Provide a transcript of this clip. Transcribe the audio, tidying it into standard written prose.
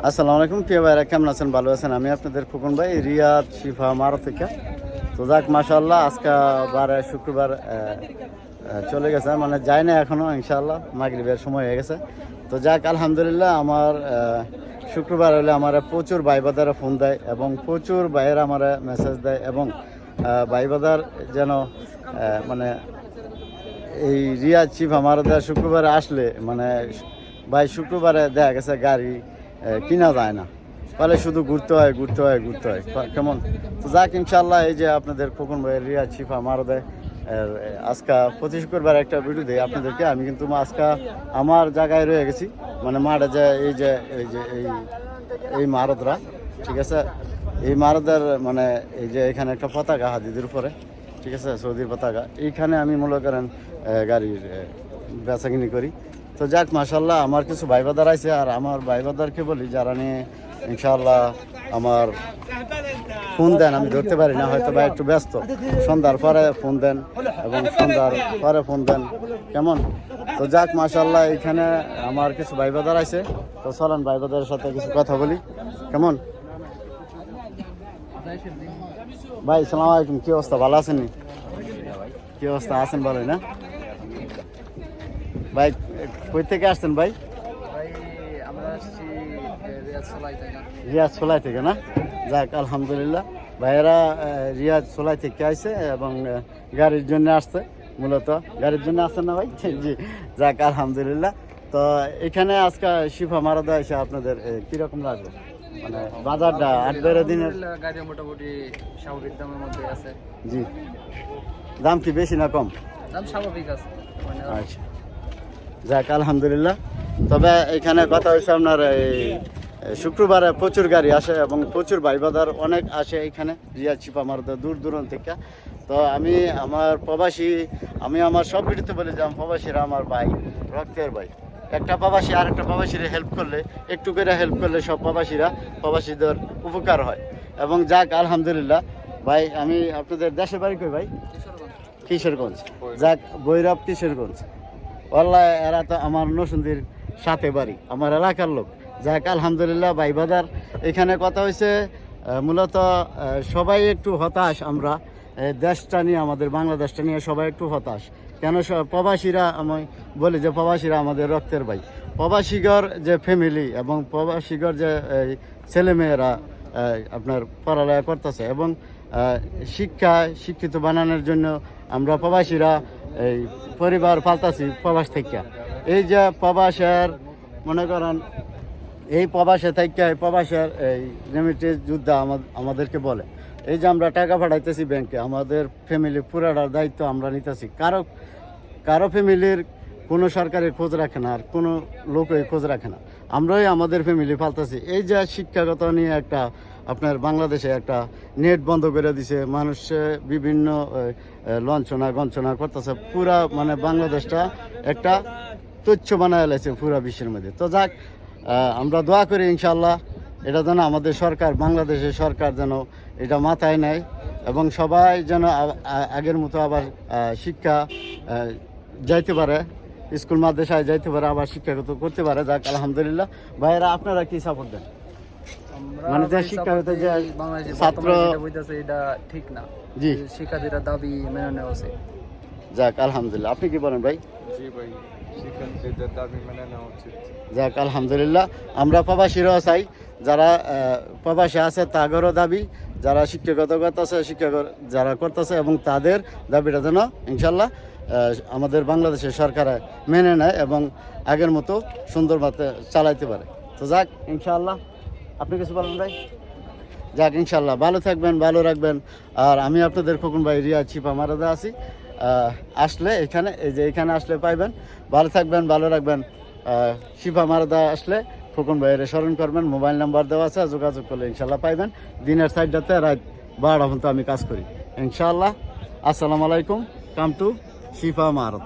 আসসালামু আলাইকুম প্রিয় ভাইরা, কেমন আছেন? ভালো আছেন? আমি আপনাদের খোকন ভাই, রিয়াদ শিফা মারো থেকে। তো যাক মাশাআল্লাহ, আজকে বারে শুক্রবার চলে গেছে, মানে যায় না এখনো, ইনশাআল্লাহ মাগরিবের সময় হয়ে গেছে। তো যাক আলহামদুলিল্লাহ, আমার শুক্রবার হলে আমার প্রচুর ভাইবাদারা ফোন দেয় এবং প্রচুর ভাইয়েরা আমার মেসেজ দেয় এবং ভাইবাদার যেন মানে এই রিয়াদ শিফা মারো দেওয়া শুক্রবারে আসলে মানে ভাই শুক্রবারে দেখা গেছে গাড়ি কিনা যায় না, ফলে শুধু ঘুরতে হয় কেমন। তো যাক ইনশাল্লাহ, এই যে আপনাদের খোকন ভাই রিয়াদ শিফা মারো দেয় আজকে প্রতি শুক্রবার একটা ভিডিও দিই আপনাদেরকে। আমি কিন্তু আজকে আমার জায়গায় রয়ে গেছি, মানে মাঠে যে এই মারদরা, ঠিক আছে, এই মারদের মানে এই যে এখানে একটা পতাকা হাদিদের উপরে, ঠিক আছে, সৌদির পতাকা, এইখানে আমি মনে করেন গাড়ির বেচাকিনি করি। তো যাক মাশাল্লাহ, আমার কিছু ভাইবাদার আছে, আর আমার ভাইবাদারকে বলি যারা নিয়ে ইনশাআল্লাহ আমার ফোন দেন, আমি ধরতে পারি না, হয়তো বা একটু ব্যস্ত, সন্ধ্যার পরে ফোন দেন এবং সন্ধ্যার পরে ফোন দেন, কেমন। তো যাক মাশাল্লাহ, এখানে আমার কিছু ভাইবাদার আছে, তো চলেন ভাইবাদারের সাথে কিছু কথা বলি, কেমন। ভাই সালাম আলাইকুম, কি অবস্থা? ভালো আছেন? কি অবস্থা আছেন? ভালোই না ভাই? কই থেকে আসছেন ভাই? রিয়াজ সোলাই থেকে না? যাক আলহামদুলিল্লাহ, ভাইয়েরা রিয়াজ সোলাই থেকে আসছে এবং গাড়ির জন্য আসছে, মূলত গাড়ির জন্য আসছেন না ভাই? জি, যাক আলহামদুলিল্লাহ। তো এখানে আজকে শিফা মারাদা এসে আপনাদের কিরকম লাগলো? মানে বাজারটা 8-12 দিনের গাড়ি মোটামুটি স্বাভাবিক দামের মধ্যে আছে। জি, দাম কি বেশি না কম? দাম স্বাভাবিক আছে। আচ্ছা, যাক আলহামদুলিল্লাহ। তবে এখানে কথা হয়েছে আপনার এই শুক্রবারে প্রচুর গাড়ি আসে এবং প্রচুর ভাইবাদার অনেক আসে এখানে রিয়াদ শিফা মারদা দূর দূরান্ত থেকে। তো আমি আমার সব ভিডিওতে বলি যে প্রবাসীরা আমার ভাই, রক্তের ভাই। একটা প্রবাসী আর একটা প্রবাসীরা হেল্প করলে, একটু করে হেল্প করলে সব প্রবাসীদের উপকার হয়। এবং যাক আলহামদুলিল্লাহ ভাই, আমি আপনাদের দেশের বাড়ি কই ভাই? কিশোরগঞ্জ। যাক ভৈরব কিশোরগঞ্জ, আল্লাহ এরা তো আমার নসুন্দির সাথে বাড়ি, আমার এলাকার লোক। যাক আলহামদুলিল্লাহ ভাই বাদার, এখানে কথা হয়েছে মূলত সবাই একটু হতাশ, আমরা দেশটা নিয়ে, আমাদের বাংলাদেশটা নিয়ে সবাই একটু হতাশ। কেন? প্রবাসীরা, আমি বলি যে প্রবাসীরা আমাদের রক্তের ভাই। প্রবাসীগর যে ফ্যামিলি এবং প্রবাসীগর যে ছেলেমেয়েরা আপনার পড়ালেখা করতেছে এবং শিক্ষিত বানানোর জন্য আমরা প্রবাসীরা এই পরিবার পালতাছি প্রবাস থেকে। এই যে প্রবাসের মনে করেন, এই প্রবাসে থেকে প্রবাসের এই রেমিটেন্স যোদ্ধা আমাদেরকে বলে, এই যে আমরা টাকা পাঠাইতেছি ব্যাংকে, আমাদের ফ্যামিলি পুরাটার দায়িত্ব আমরা নিতেছি। কারো ফ্যামিলির কোনো সরকারি খোঁজ রাখে না, আর কোনো লোকই খোঁজ রাখে না, আমরাই আমাদের ফ্যামিলি পালতেছি। এই যে শিক্ষাগত নিয়ে একটা আপনার বাংলাদেশে একটা নেট বন্ধ করে দিছে, মানুষ বিভিন্ন লঞ্চনা করতেছে, পুরা মানে বাংলাদেশটা একটা তুচ্ছ বানায় লাগছে পুরা বিশ্বের মধ্যে। তো যাক আমরা দোয়া করি ইনশাল্লাহ এটা যেন আমাদের সরকার, বাংলাদেশের সরকার যেন এটা মাথায় নেয় এবং সবাই যেন আগের মতো আবার শিক্ষা যাইতে পারে, স্কুল মাদ্রাসায় যাইতে পারে, আবার শিক্ষাগত করতে পারে। যাক আলহামদুলিল্লাহ। ভাইয়েরা আপনারা কি সাপোর্ট দেন? মানে যে শিক্ষাগত যে ছাত্র এটা ঠিক না, জি, শিক্ষার্থীরা দাবি মেনে নেওয়া উচিত। যাক আলহামদুলিল্লাহ। আপনি কি বলেন ভাই? জি ভাই, শিক্ষার্থীদের দাবি মেনে নেওয়া উচিত। যাক আলহামদুলিল্লাহ, আমরা প্রবাসীরাও চাই, যারা প্রবাসী আছে তাদেরও দাবি, যারা শিক্ষাগত করতেছে যারা করতেছে এবং তাদের দাবিটা যেন ইনশাল্লাহ আমাদের বাংলাদেশের সরকার মেনে নেয় এবং আগের মতো সুন্দর মতে চালাইতে পারে। তো যাক ইনশাআল্লাহ, আপনি কিছু বলেন ভাই? যাক ইনশাল্লাহ, ভালো থাকবেন, ভালো রাখবেন। আর আমি আপনাদের খোকন ভাই, রিয়াদ শিফা মারাদা আছি। আসলে এখানে, এই যে এখানে আসলে পাইবেন। ভালো থাকবেন, ভালো রাখবেন। শিফা মারাদা আসলে খোকন ভাইয়ের স্মরণ করবেন, মোবাইল নাম্বার দেওয়া আছে, যোগাযোগ করলে ইনশাল্লাহ পাইবেন। দিনের 4টাতে রাত 12টা পর্যন্ত আমি কাজ করি ইনশাআল্লাহ। আসসালামু আলাইকুম, কাম টু শিফা মারাদ।